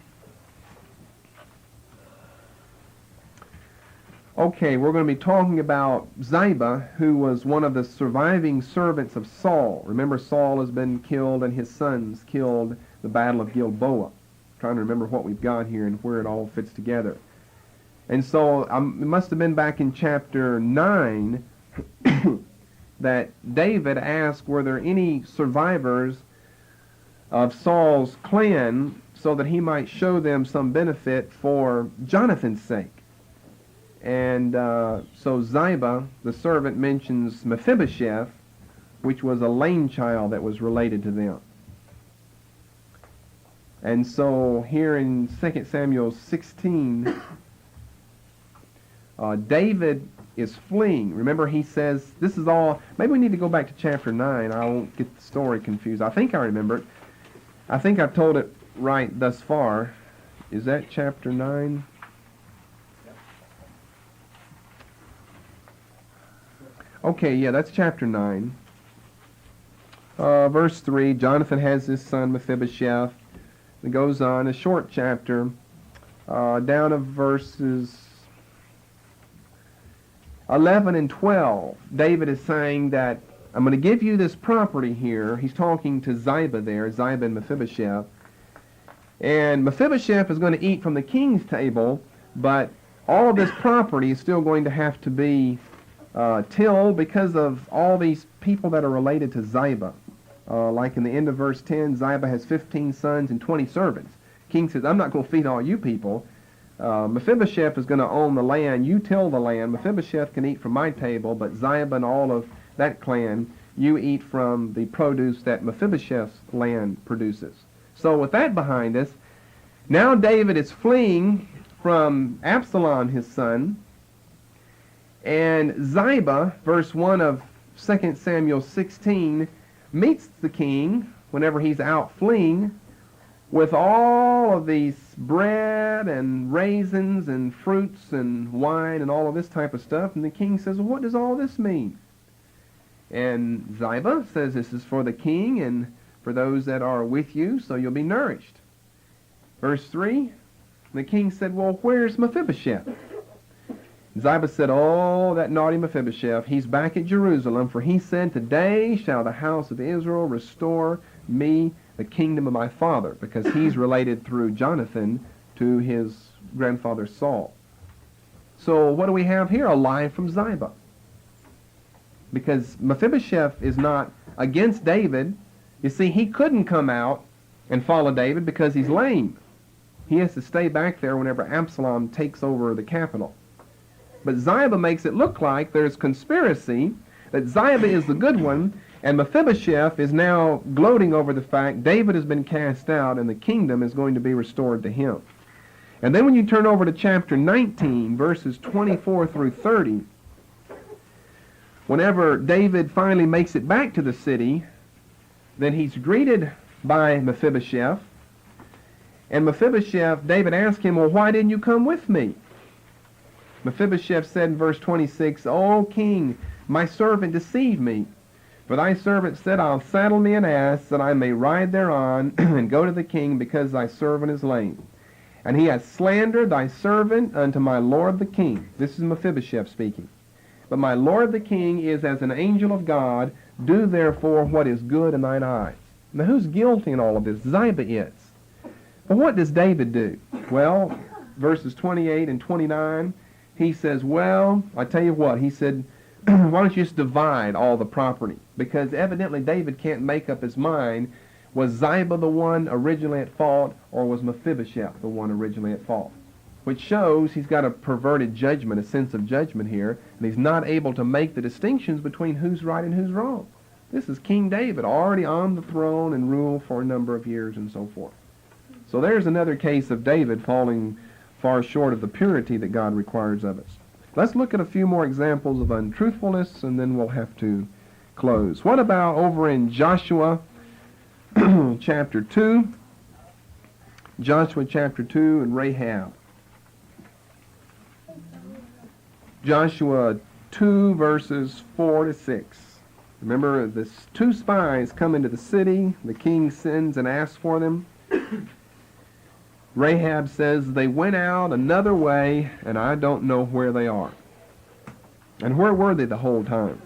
Okay, we're going to be talking about Ziba, who was one of the surviving servants of Saul. Remember, Saul has been killed and his sons killed in the Battle of Gilboa. I'm trying to remember what we've got here and where it all fits together. And so it must have been back in chapter 9 that David asked, were there any survivors of Saul's clan so that he might show them some benefit for Jonathan's sake? And so Ziba, the servant, mentions Mephibosheth, which was a lame child that was related to them. And so here in 2 Samuel 16, David is fleeing. Remember, he says, this is all, maybe we need to go back to chapter 9. I won't get the story confused. I think I remember it. I think I've told it right thus far. Is that chapter 9? Okay, yeah, that's chapter 9. Verse 3, Jonathan has his son Mephibosheth. It goes on, a short chapter, down to verses 11 and 12. David is saying that, I'm going to give you this property here. He's talking to Ziba there, Ziba and Mephibosheth. And Mephibosheth is going to eat from the king's table, but all of this property is still going to have to be tilled because of all these people that are related to Ziba. Like in the end of verse 10, Ziba has 15 sons and 20 servants. king says, I'm not going to feed all you people. Mephibosheth is going to own the land. You till the land. Mephibosheth can eat from my table, but Ziba and all of that clan, you eat from the produce that Mephibosheth's land produces. So with that behind us, now David is fleeing from Absalom, his son, and Ziba, verse 1 of 2 Samuel 16, meets the king whenever he's out fleeing with all of these bread and raisins and fruits and wine and all of this type of stuff. And the king says, well, what does all this mean? And Ziba says, this is for the king and for those that are with you, so you'll be nourished. Verse 3, the king said, well, where's Mephibosheth? Ziba said, oh, that naughty Mephibosheth, he's back at Jerusalem, for he said, today shall the house of Israel restore me the kingdom of my father, because he's related through Jonathan to his grandfather Saul. So what do we have here? A lie from Ziba. Because Mephibosheth is not against David. You see, he couldn't come out and follow David because he's lame. He has to stay back there whenever Absalom takes over the capital. But Ziba makes it look like there's conspiracy, that Ziba is the good one, and Mephibosheth is now gloating over the fact David has been cast out and the kingdom is going to be restored to him. And then when you turn over to chapter 19, verses 24 through 30, whenever David finally makes it back to the city, then he's greeted by Mephibosheth. And Mephibosheth, David asked him, well, why didn't you come with me? Mephibosheth said in verse 26, O king, my servant deceived me. For thy servant said, I'll saddle me an ass, that I may ride thereon, and go to the king, because thy servant is lame. And he hath slandered thy servant unto my lord the king. This is Mephibosheth speaking. But my lord the king is as an angel of God. Do therefore what is good in thine eyes. Now who's guilty in all of this? Ziba is. But what does David do? Well, verses 28 and 29, he says, well, I tell you what, he said, why don't you just divide all the property? Because evidently David can't make up his mind, was Ziba the one originally at fault, or was Mephibosheth the one originally at fault? Which shows he's got a perverted judgment, a sense of judgment here, and he's not able to make the distinctions between who's right and who's wrong. This is King David, already on the throne and rule for a number of years and so forth. So there's another case of David falling far short of the purity that God requires of us. Let's look at a few more examples of untruthfulness, and then we'll have to close. What about over in Joshua chapter 2? Joshua chapter 2 and Rahab. Joshua 2 verses 4 to 6. Remember, the two spies come into the city. The king sends and asks for them. Rahab says, they went out another way, and I don't know where they are. And where were they the whole time?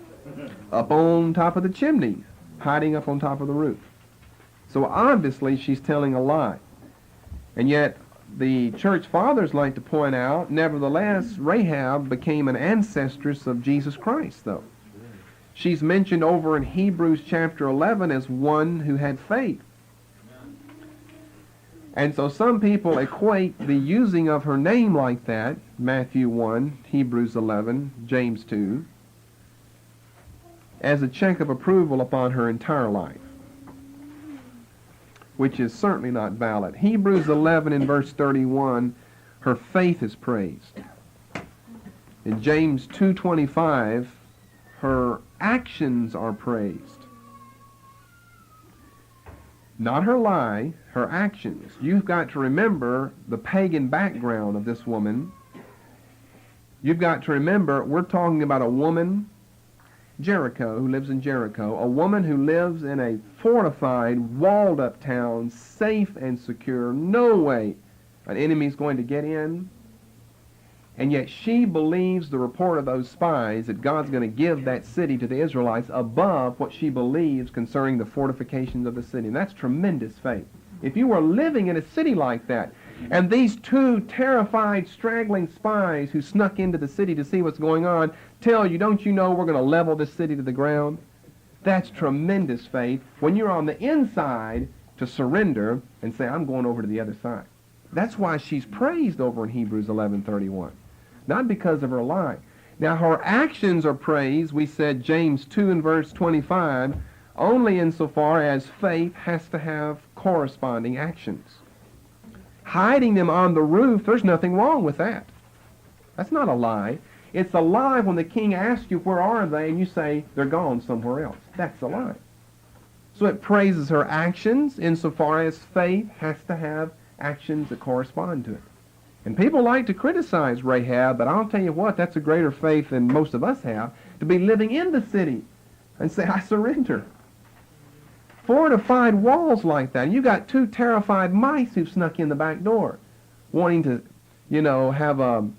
Up on top of the chimney, hiding up on top of the roof. So obviously she's telling a lie. And yet the church fathers like to point out, nevertheless, Rahab became an ancestress of Jesus Christ, though. She's mentioned over in Hebrews chapter 11 as one who had faith. And so some people equate the using of her name like that, Matthew 1, Hebrews 11, James 2, as a check of approval upon her entire life, which is certainly not valid. Hebrews 11 in verse 31, her faith is praised. In James 2:25, her actions are praised. Not her lie, her actions. You've got to remember the pagan background of this woman. You've got to remember, we're talking about a woman, Jericho, who lives in Jericho, a woman who lives in a fortified, walled-up town, safe and secure, no way an enemy's going to get in. And yet she believes the report of those spies that God's going to give that city to the Israelites above what she believes concerning the fortifications of the city. And that's tremendous faith. If you were living in a city like that, and these two terrified, straggling spies who snuck into the city to see what's going on tell you, don't you know we're going to level this city to the ground? That's tremendous faith when you're on the inside to surrender and say, I'm going over to the other side. That's why she's praised over in Hebrews 11:31, not because of her lie. Now her actions are praised, we said James 2 and verse 25, only insofar as faith has to have corresponding actions. Hiding them on the roof, there's nothing wrong with that. That's not a lie. It's a lie when the king asks you, where are they? And you say, they're gone somewhere else. That's a lie. So it praises her actions insofar as faith has to have actions that correspond to it. And people like to criticize Rahab, but I'll tell you what, that's a greater faith than most of us have, to be living in the city and say, I surrender. Fortified walls like that. You got 2 terrified mice who've snuck in the back door, wanting to, have a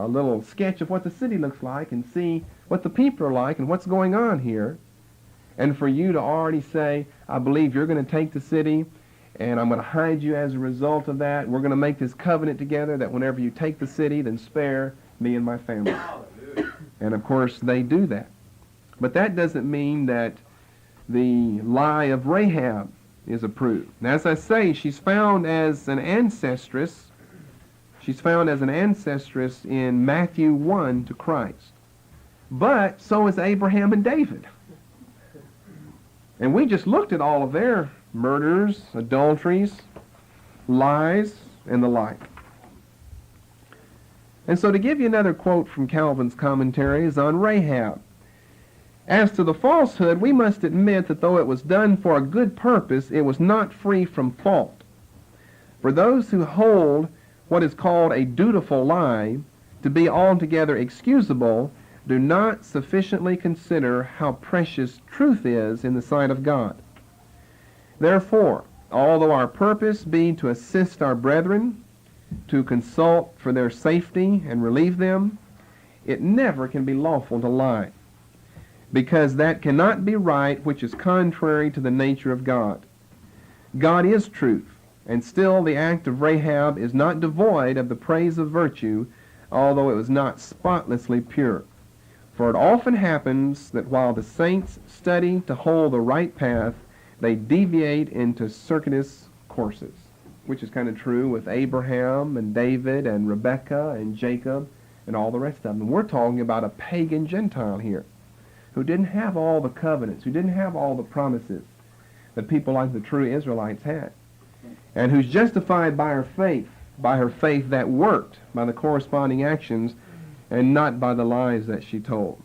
little sketch of what the city looks like and see what the people are like and what's going on here. And for you to already say, I believe you're going to take the city, and I'm going to hide you as a result of that. We're going to make this covenant together that whenever you take the city, then spare me and my family. And of course, they do that. But that doesn't mean that the lie of Rahab is approved. And as I say, she's found as an ancestress. She's found as an ancestress in Matthew 1 to Christ. But so is Abraham and David. And we just looked at all of their murders, adulteries, lies, and the like. And so to give you another quote from Calvin's commentaries on Rahab, as to the falsehood, we must admit that though it was done for a good purpose, it was not free from fault. For those who hold what is called a dutiful lie to be altogether excusable do not sufficiently consider how precious truth is in the sight of God. Therefore, although our purpose be to assist our brethren, to consult for their safety and relieve them, it never can be lawful to lie, because that cannot be right which is contrary to the nature of God. God is truth, and still the act of Rahab is not devoid of the praise of virtue, although it was not spotlessly pure. For it often happens that while the saints study to hold the right path, they deviate into circuitous courses, which is kind of true with Abraham and David and Rebekah and Jacob and all the rest of them. We're talking about a pagan Gentile here who didn't have all the covenants, who didn't have all the promises that people like the true Israelites had, and who's justified by her faith that worked, by the corresponding actions, and not by the lies that she told.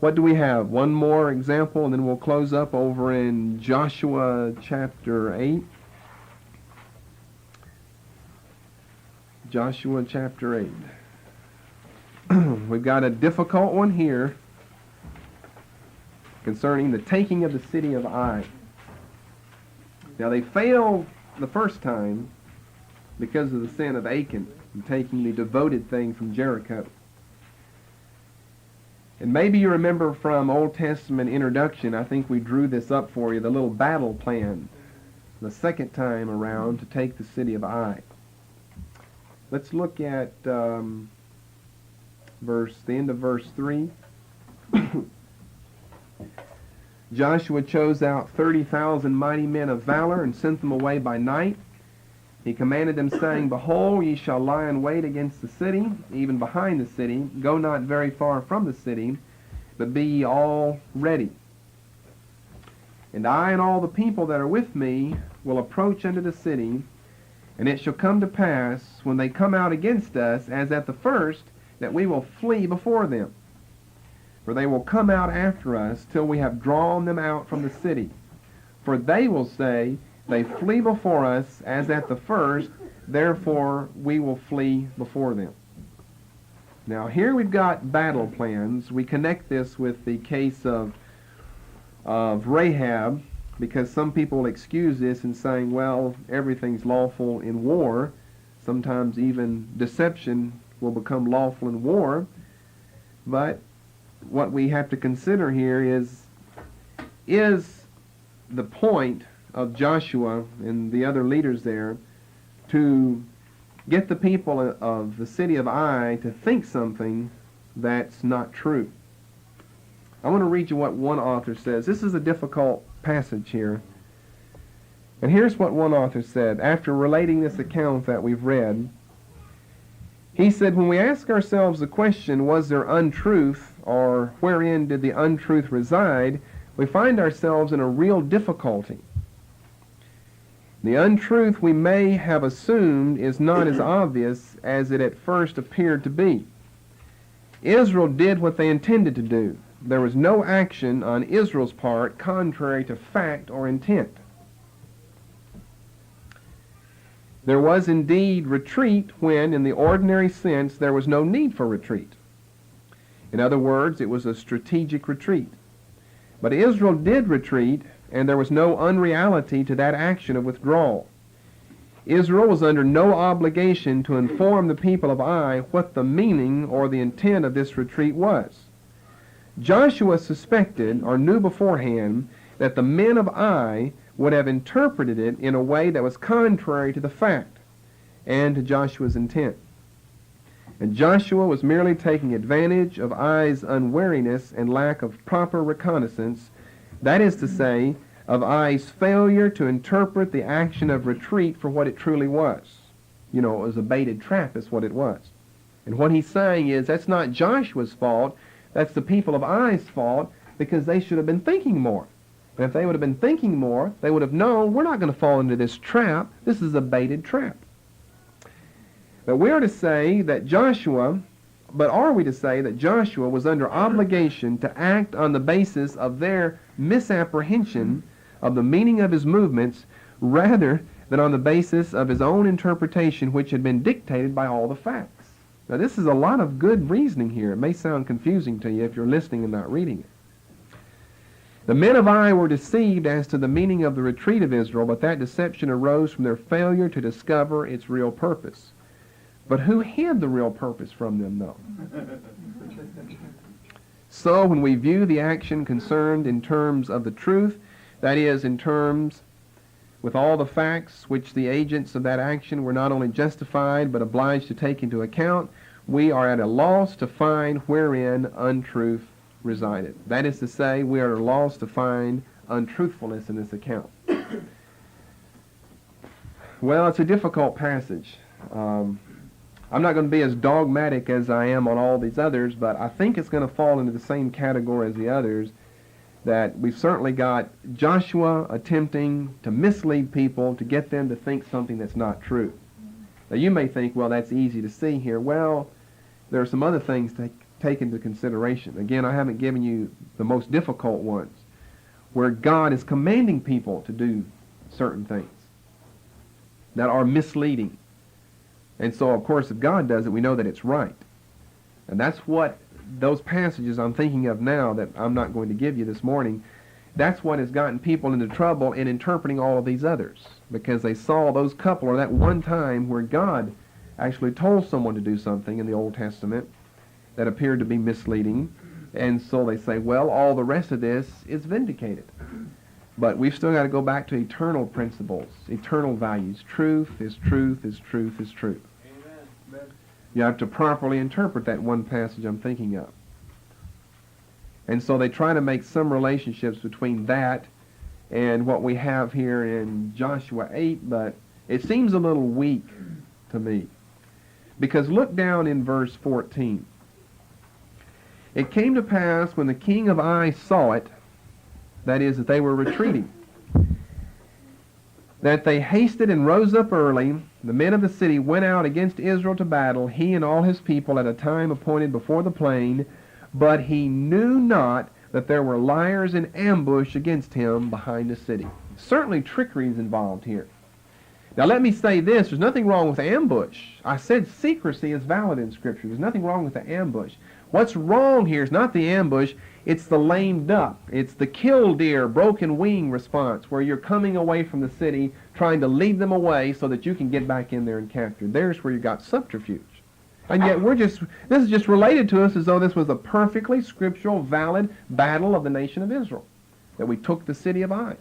What do we have? One more example, and then we'll close up over in Joshua chapter 8. Joshua chapter 8. We've got a difficult one here concerning the taking of the city of Ai. Now they failed the first time because of the sin of Achan in taking the devoted thing from Jericho. And maybe you remember from Old Testament introduction, I think we drew this up for you, the little battle plan the second time around to take the city of Ai. Let's look at the end of verse 3. Joshua chose out 30,000 mighty men of valor and sent them away by night. He commanded them, saying, Behold, ye shall lie in wait against the city, even behind the city. Go not very far from the city, but be ye all ready. And I and all the people that are with me will approach unto the city, and it shall come to pass, when they come out against us, as at the first, that we will flee before them. For they will come out after us till we have drawn them out from the city. For they will say, They flee before us as at the first, therefore we will flee before them. Now here we've got battle plans. We connect this with the case of Rahab, because some people excuse this in saying, well, everything's lawful in war. Sometimes even deception will become lawful in war. But what we have to consider here is the point of Joshua and the other leaders there to get the people of the city of Ai to think something that's not true. I want to read you what one author says. This is a difficult passage here. And here's what one author said after relating this account that we've read. He said, when we ask ourselves the question, was there untruth, or wherein did the untruth reside, we find ourselves in a real difficulty. The untruth we may have assumed is not as obvious as it at first appeared to be. Israel did what they intended to do. There was no action on Israel's part contrary to fact or intent. There was indeed retreat when, in the ordinary sense, there was no need for retreat. In other words, it was a strategic retreat. But Israel did retreat, and there was no unreality to that action of withdrawal. Israel was under no obligation to inform the people of Ai what the meaning or the intent of this retreat was. Joshua suspected or knew beforehand that the men of Ai would have interpreted it in a way that was contrary to the fact and to Joshua's intent. And Joshua was merely taking advantage of Ai's unwariness and lack of proper reconnaissance, that is to say, of Ai's failure to interpret the action of retreat for what it truly was. You know, it was a baited trap is what it was. And what he's saying is that's not Joshua's fault, that's the people of Ai's fault, because they should have been thinking more. And if they would have been thinking more, they would have known we're not going to fall into this trap. This is a baited trap. But we are to say that Joshua, but are we to say that Joshua was under obligation to act on the basis of their misapprehension of the meaning of his movements rather than on the basis of his own interpretation, which had been dictated by all the facts? Now this is a lot of good reasoning here. It may sound confusing to you if you're listening and not reading it. The men of Ai were deceived as to the meaning of the retreat of Israel, but that deception arose from their failure to discover its real purpose. But who hid the real purpose from them, though? So when we view the action concerned in terms of the truth, that is, in terms with all the facts which the agents of that action were not only justified but obliged to take into account, we are at a loss to find wherein untruth resided. That is to say, we are at a loss to find untruthfulness in this account. Well, it's a difficult passage. I'm not going to be as dogmatic as I am on all these others, but I think it's going to fall into the same category as the others, that we've certainly got Joshua attempting to mislead people to get them to think something that's not true. Now you may think, well, that's easy to see here. Well, there are some other things to take into consideration. Again, I haven't given you the most difficult ones, where God is commanding people to do certain things that are misleading. And so, of course, if God does it, we know that it's right. And that's what those passages I'm thinking of now that I'm not going to give you this morning, that's what has gotten people into trouble in interpreting all of these others, because they saw those couple or that one time where God actually told someone to do something in the Old Testament that appeared to be misleading, and so they say, well, all the rest of this is vindicated. But we've still got to go back to eternal principles, eternal values. Truth is truth is truth is truth. Amen. You have to properly interpret that one passage I'm thinking of. And so they try to make some relationships between that and what we have here in Joshua 8, but it seems a little weak to me. Because look down in verse 14. It came to pass when the king of Ai saw it, that is, that they were retreating, that they hasted and rose up early. The men of the city went out against Israel to battle, he and all his people, at a time appointed before the plain. But he knew not that there were liers in ambush against him behind the city. Certainly trickery is involved here. Now let me say this, there's nothing wrong with ambush. I said secrecy is valid in Scripture. There's nothing wrong with the ambush. What's wrong here is not the ambush, it's the lame duck. It's the killdeer, broken wing response, where you're coming away from the city, trying to lead them away so that you can get back in there and capture. There's where you got subterfuge. And yet this is just related to us as though this was a perfectly scriptural, valid battle of the nation of Israel, that we took the city of Ai.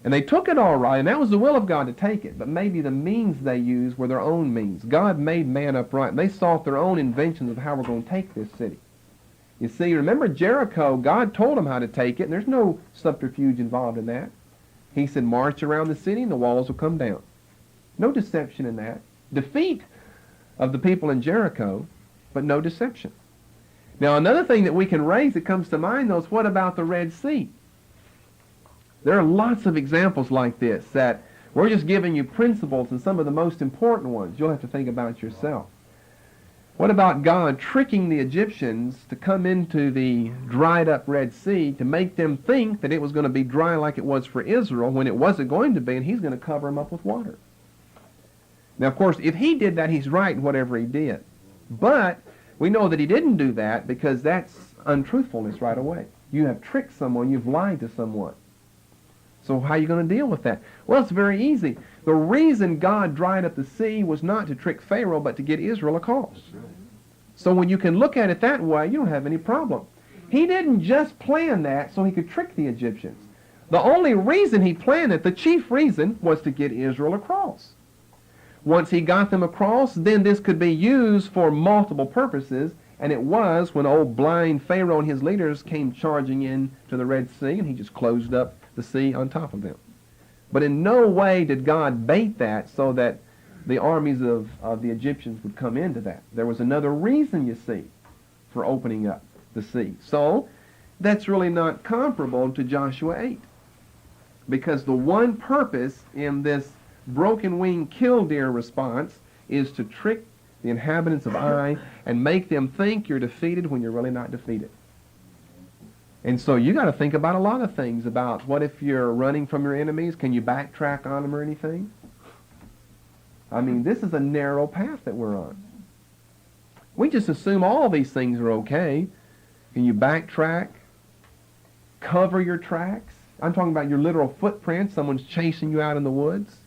And they took it all right, and that was the will of God to take it, but maybe the means they used were their own means. God made man upright, and they sought their own inventions of how we're going to take this city. You see, remember Jericho, God told them how to take it, and there's no subterfuge involved in that. He said, march around the city and the walls will come down. No deception in that. Defeat of the people in Jericho, but no deception. Now, another thing that we can raise that comes to mind, though, is what about the Red Sea? There are lots of examples like this that we're just giving you principles and some of the most important ones you'll have to think about yourself. What about God tricking the Egyptians to come into the dried up Red Sea to make them think that it was going to be dry like it was for Israel when it wasn't going to be, and he's going to cover them up with water? Now, of course, if he did that, he's right in whatever he did. But we know that he didn't do that because that's untruthfulness right away. You have tricked someone, you've lied to someone. So how are you going to deal with that? Well, it's very easy. The reason God dried up the sea was not to trick Pharaoh, but to get Israel across. So when you can look at it that way, you don't have any problem. He didn't just plan that so he could trick the Egyptians. The only reason he planned it, the chief reason, was to get Israel across. Once he got them across, then this could be used for multiple purposes, and it was when old blind Pharaoh and his leaders came charging in to the Red Sea, and he just closed up the sea on top of them. But in no way did God bait that so that the armies of the Egyptians would come into that. There was another reason, you see, for opening up the sea. So that's really not comparable to Joshua 8. Because the one purpose in this broken wing killdeer response is to trick the inhabitants of Ai and make them think you're defeated when you're really not defeated. And so you got to think about a lot of things about what if you're running from your enemies? Can you backtrack on them or anything? I mean, this is a narrow path that we're on. We just assume all these things are okay. Can you backtrack? Cover your tracks? I'm talking about your literal footprints. Someone's chasing you out in the woods.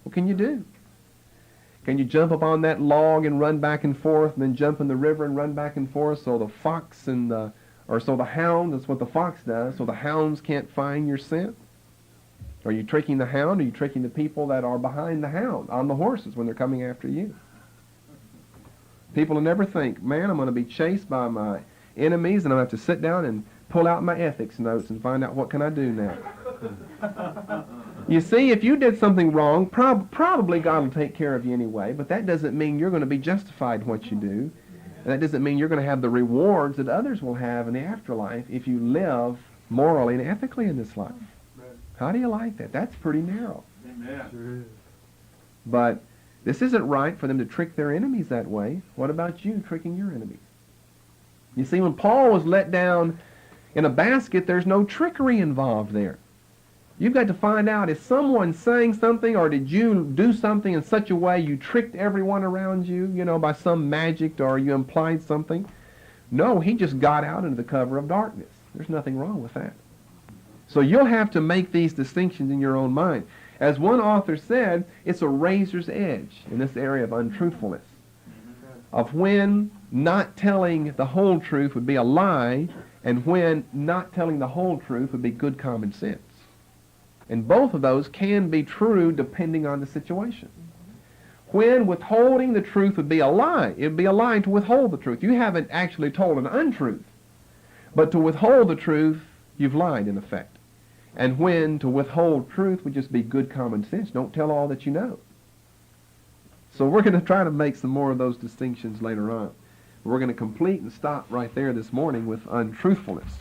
What can you do? Can you jump up on that log and run back and forth and then jump in the river and run back and forth so the fox and so the hound, that's what the fox does, so the hounds can't find your scent? Are you tricking the hound? Are you tricking the people that are behind the hound on the horses when they're coming after you? People will never think, man, I'm going to be chased by my enemies and I'm going to have to sit down and pull out my ethics notes and find out what can I do now. You see, if you did something wrong, probably God will take care of you anyway, but that doesn't mean you're going to be justified in what you do. And that doesn't mean you're going to have the rewards that others will have in the afterlife if you live morally and ethically in this life. How do you like that? That's pretty narrow. Amen. But this isn't right for them to trick their enemies that way. What about you tricking your enemies? You see, when Paul was let down in a basket, there's no trickery involved there. You've got to find out, is someone saying something, or did you do something in such a way you tricked everyone around you, by some magic, or you implied something? No, he just got out into the cover of darkness. There's nothing wrong with that. So you'll have to make these distinctions in your own mind. As one author said, it's a razor's edge in this area of untruthfulness, of when not telling the whole truth would be a lie, and when not telling the whole truth would be good common sense. And both of those can be true depending on the situation. When withholding the truth would be a lie, it would be a lie to withhold the truth. You haven't actually told an untruth, but to withhold the truth, you've lied in effect. And when to withhold truth would just be good common sense. Don't tell all that you know. So we're going to try to make some more of those distinctions later on. We're going to complete and stop right there this morning with untruthfulness.